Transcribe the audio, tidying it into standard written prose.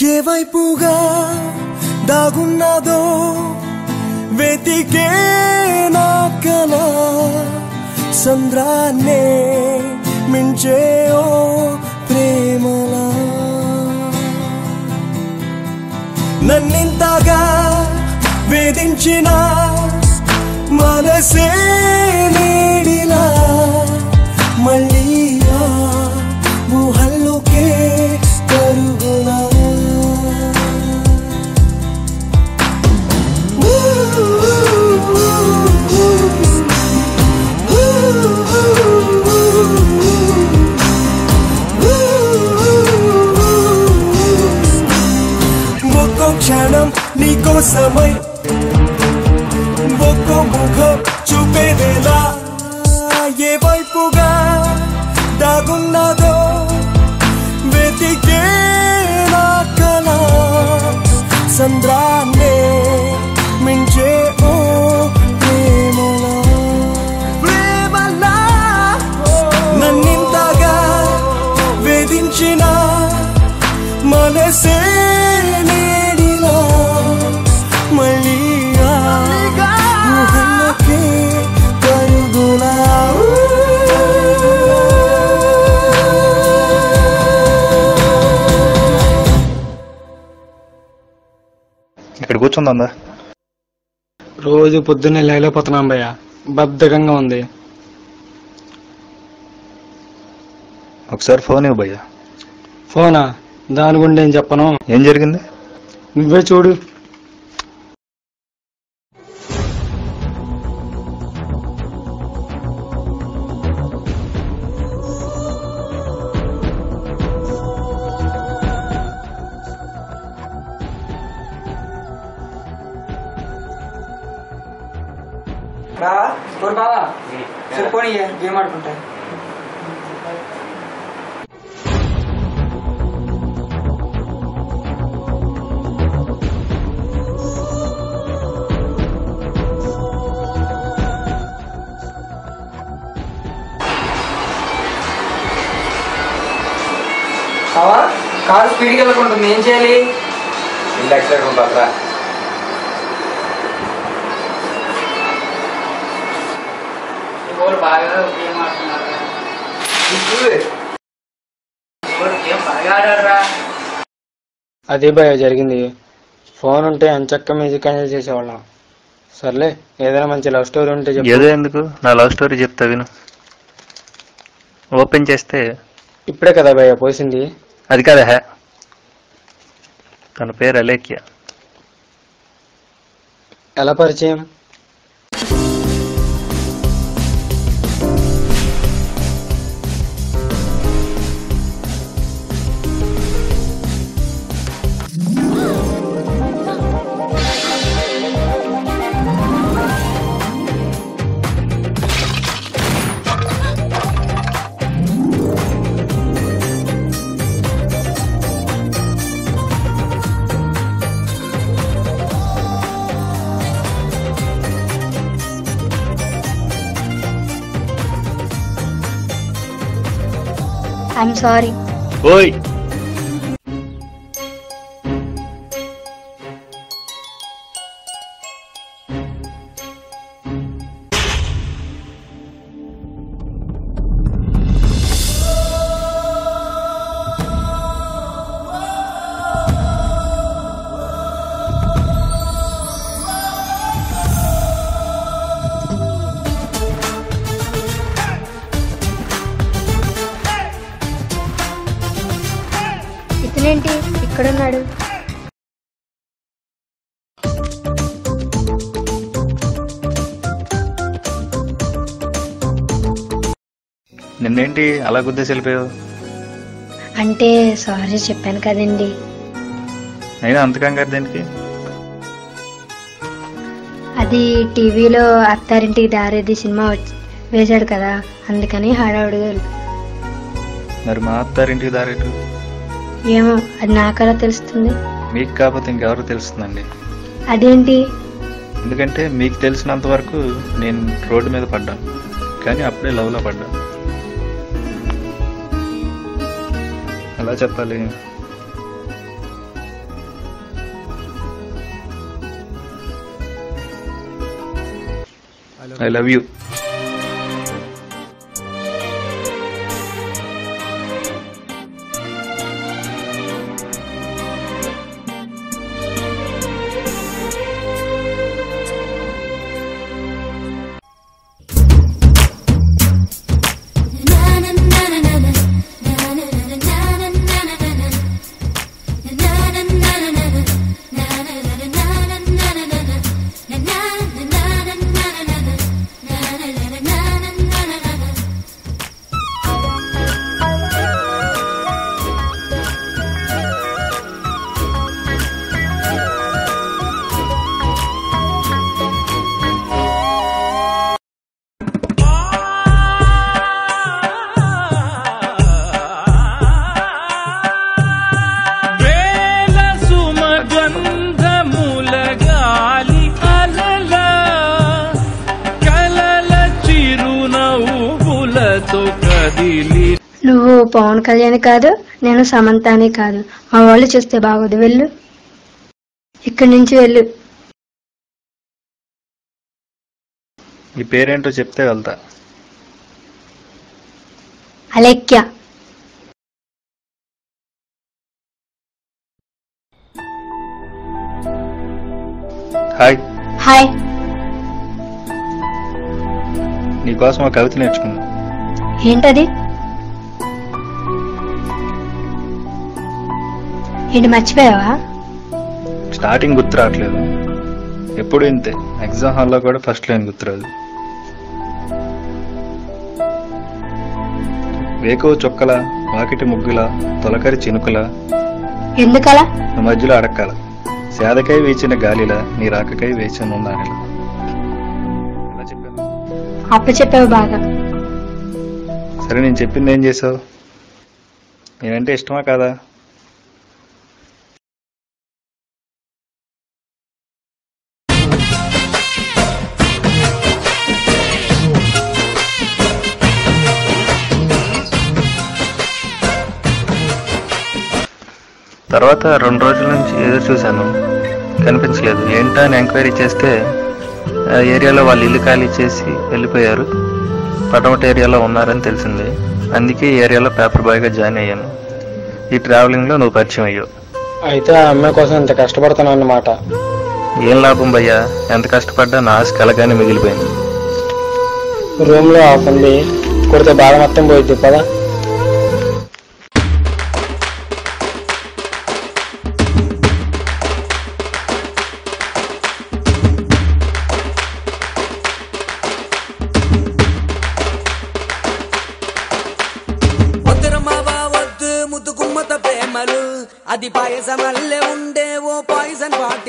ఏ వైపుగా దాగున్నదో వెతికే నా కల సంద్రాన్నే మించే ఓ ప్రేమలా నన్నింతగా వేధించిన మనసే నీడిలా మళ్ళీ ఊహల్లోకే కరుగునా ఒక్కో క్షణం నీకోసమై ఒక్కో ముఖం చూపేదేలా ఏ వైపుగా దాగున్నదో వెతికే నా కల సంద్రాన్నే మించే ఓ ప్రేమలా ప్రేమలా నన్నింతగా వేధించిన మనసే నీడిలా మళ్ళీ ఊహలకే కరుగులా ఇక్కడ కూర్చుందా? రోజు పొద్దున్నే లేకపోతున్నాం భయ్య, బద్ధకంగా ఉంది. ఒకసారి ఫోన్ ఇవ్వు భయ్యా. ఫోనా? దాని గురించి ఏం చెప్పను. ఏం జరిగింది నువ్వే చూడు. బావా సరిపోని గేమ్ ఆడుకుంటా. బావా కారు స్పీడ్కి వెళ్ళకుంటుంది, ఏం చేయాలి? యాక్సిడెంట్ ఉంటుందా? బాగా గేమ్ ఆడుతున్నారు, బాగా ఆడారా? అదే భయ్య జరిగింది. ఫోన్ ఉంటే అంచక్క మ్యూజిక్ అనేది చేసేవాళ్ళం. సర్లే, ఏదైనా మంచి లవ్ స్టోరీ ఉంటే చెప్పు. ఏదో ఎందుకు, నా లవ్ స్టోరీ చెప్తా విను. ఓపెన్ చేస్తే ఇప్పుడే కదా భయ్య పోసింది. అది కాదా, తన పేరు అలేఖ్య. ఎలా పరిచయం? I'm sorry. ఓయ్, ఇతనేంటి ఇక్కడున్నాడు? నిన్నేంటి అలా గుద్దేసి వెళ్ళిపోయావు? అంటే సారీ చెప్పాను కదండి. అయినా అంత కంగారు దేనికి? అది టీవీలో అత్తారింటికి దారేది సినిమా వేశాడు కదా, అందుకని హడావుడిగా. మరి మా అత్తారింటికి దారేటు? ఏమో, అది నాకలా తెలుస్తుంది. మీకు కాకపోతే ఇంకెవరు తెలుస్తుందండి. అదేంటి? ఎందుకంటే మీకు తెలిసినంత వరకు నేను రోడ్డు మీద పడ్డాను, కానీ అప్పుడే లవ్లో పడ్డాను. ఎలా చెప్పాలి? I love you. నువ్వు పవన్ కళ్యాణ్ కాదు, నేను సమంతాని కాదు. మా వాళ్ళు చూస్తే బాగోదు, వెళ్ళు, ఇక్కడి నుంచి వెళ్ళు. ఈ పేరేంటో చెప్తే వెళ్తా. అలెక్య. హాయ్. హాయ్. నీకోసం ఒక కవిత నేర్చుకున్నా. ఏంటది? ఏంటి మర్చిపోయావా? స్టార్టింగ్ గుర్తు రావట్లేదు. ఎప్పుడు ఇంతే, ఎగ్జామ్ హాల్లో కూడా ఫస్ట్ లైన్ గుర్తురాదు. వేకువ చుక్కల, వాకిటి ముగ్గుల, తొలకరి చినుకుల, ఎందుకలా మధ్యలో అడక్కాల, సేదకై వేచిన గాలిలా, నీ రాకకై వేచనున్నానిలా. ఎలా చెప్పాను? అప్ప చెప్పావు బాగా. సరే, నేను చెప్పింది ఏం చేసావు? నేనంటే ఇష్టమా కాదా? తర్వాత 2 రోజుల నుంచి ఎదురు చూశాను, కనిపించలేదు. ఏంటా అని ఎంక్వైరీ చేస్తే ఆ ఏరియాలో వాళ్ళు ఇల్లు ఖాళీ చేసి వెళ్ళిపోయారు, పటమట ఏరియాలో ఉన్నారని తెలిసింది. అందుకే ఈ ఏరియాలో పేపర్ బాయ్గా జాయిన్ అయ్యాను. ఈ ట్రావెలింగ్లో నువ్వు పరిచయం అయ్యావు. అయితే ఆ అమ్మాయి కోసం ఇంత కష్టపడుతున్నావు అన్నమాట. ఏం లాభం భయ్యా, ఎంత కష్టపడ్డా నా ఆశ కలగానే మిగిలిపోయింది. రూమ్లో ఆఫ్ ఉంది, కొడితే బాగా మొత్తం పోయిద్ది కదా. అది పాయసమల్లే ఉండే ఓ పాయసన్ పాట